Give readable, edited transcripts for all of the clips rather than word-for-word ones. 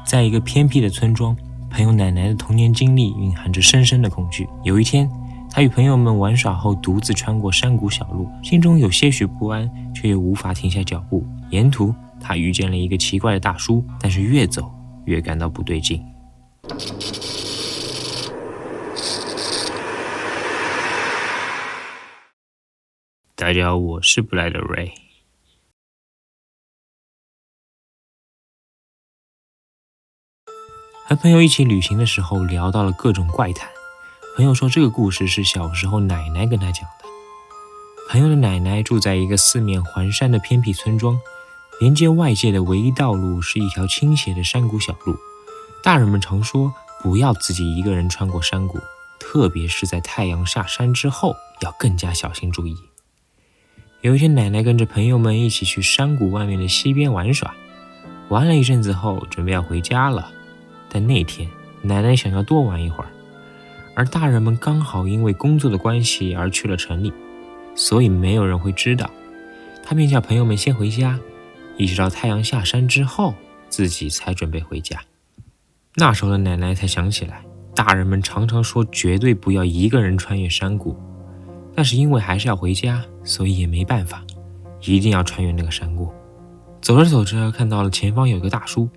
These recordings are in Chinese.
在一个偏僻的村庄，朋友奶奶的童年经历蕴含着深深的恐惧。有一天，他与朋友们玩耍后，独自穿过山谷小路，心中有些许不安，却又无法停下脚步。沿途，他遇见了一个奇怪的大叔，但是越走越感到不对劲。大家好，我是布莱德瑞。和朋友一起旅行的时候，聊到了各种怪谈。朋友说这个故事是小时候奶奶跟他讲的。朋友的奶奶住在一个四面环山的偏僻村庄，连接外界的唯一道路是一条倾斜的山谷小路。大人们常说不要自己一个人穿过山谷，特别是在太阳下山之后，要更加小心注意。有一天，奶奶跟着朋友们一起去山谷外面的溪边玩耍，玩了一阵子后，准备要回家了。但那天，奶奶想要多玩一会儿，而大人们刚好因为工作的关系而去了城里，所以没有人会知道。她便叫朋友们先回家，一直到太阳下山之后，自己才准备回家。那时候的奶奶才想起来，大人们常常说绝对不要一个人穿越山谷，但是因为还是要回家，所以也没办法，一定要穿越那个山谷。走着走着，看到了前方有个大叔，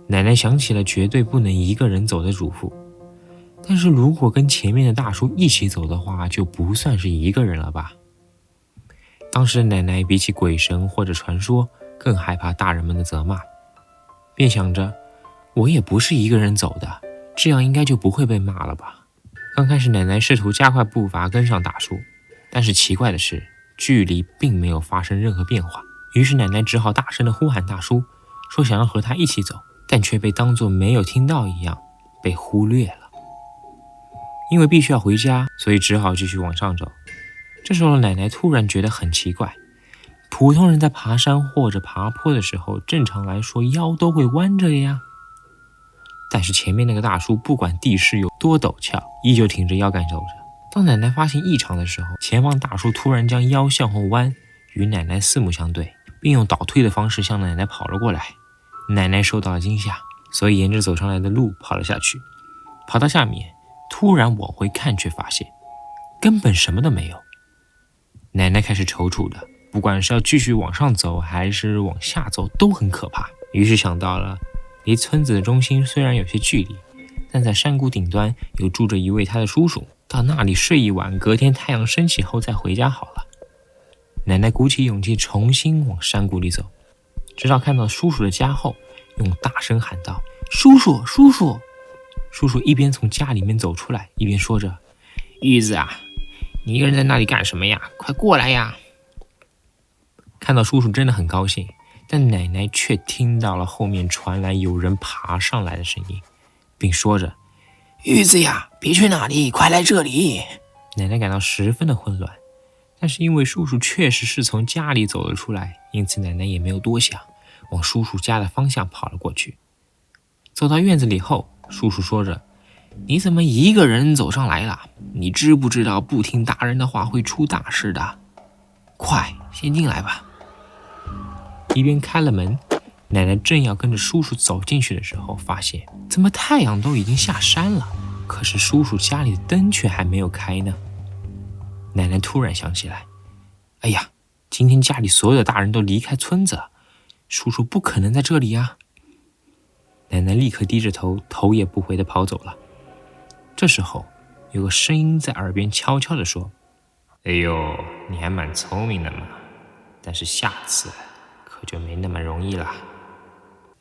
奶奶想起了绝对不能一个人走的嘱咐，但是如果跟前面的大叔一起走的话，就不算是一个人了吧。当时的奶奶比起鬼神或者传说，更害怕大人们的责骂，便想着我也不是一个人走的，这样应该就不会被骂了吧。刚开始奶奶试图加快步伐跟上大叔，但是奇怪的是，距离并没有发生任何变化。于是奶奶只好大声地呼喊大叔，说想要和他一起走，但却被当作没有听到一样被忽略了。因为必须要回家，所以只好继续往上走。这时候奶奶突然觉得很奇怪，普通人在爬山或者爬坡的时候，正常来说腰都会弯着的呀。但是前面那个大叔不管地势有多陡峭，依旧挺着腰杆走着。当奶奶发现异常的时候，前方大叔突然将腰向后弯，与奶奶四目相对，并用倒退的方式向奶奶跑了过来。奶奶受到了惊吓，所以沿着走上来的路跑了下去。跑到下面，突然往回看，却发现根本什么都没有。奶奶开始踌躇的，不管是要继续往上走还是往下走，都很可怕。于是想到了离村子的中心虽然有些距离，但在山谷顶端有住着一位他的叔叔，到那里睡一晚，隔天太阳升起后再回家好了。奶奶鼓起勇气重新往山谷里走，直到看到叔叔的家后，用大声喊道：叔叔，叔叔！叔叔一边从家里面走出来，一边说着：玉子啊，你一个人在那里干什么呀？快过来呀！看到叔叔真的很高兴，但奶奶却听到了后面传来有人爬上来的声音，并说着：玉子呀，别去哪里，快来这里！奶奶感到十分的混乱，但是因为叔叔确实是从家里走了出来，因此奶奶也没有多想，往叔叔家的方向跑了过去。走到院子里后，叔叔说着：你怎么一个人走上来了？你知不知道不听大人的话会出大事的？快，先进来吧。一边开了门，奶奶正要跟着叔叔走进去的时候，发现怎么太阳都已经下山了，可是叔叔家里的灯却还没有开呢。奶奶突然想起来，哎呀，今天家里所有的大人都离开村子了，叔叔不可能在这里呀。奶奶立刻低着头，头也不回地跑走了。这时候，有个声音在耳边悄悄地说：哎呦，你还蛮聪明的嘛，但是下次可就没那么容易啦。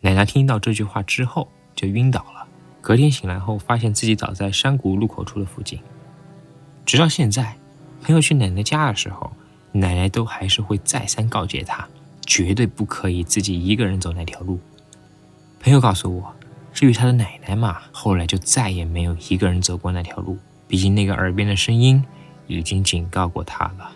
奶奶听到这句话之后就晕倒了，隔天醒来后发现自己倒在山谷路口处的附近。直到现在，朋友去奶奶家的时候，奶奶都还是会再三告诫她，绝对不可以自己一个人走那条路。朋友告诉我，至于他的奶奶嘛，后来就再也没有一个人走过那条路，毕竟那个耳边的声音已经警告过他了。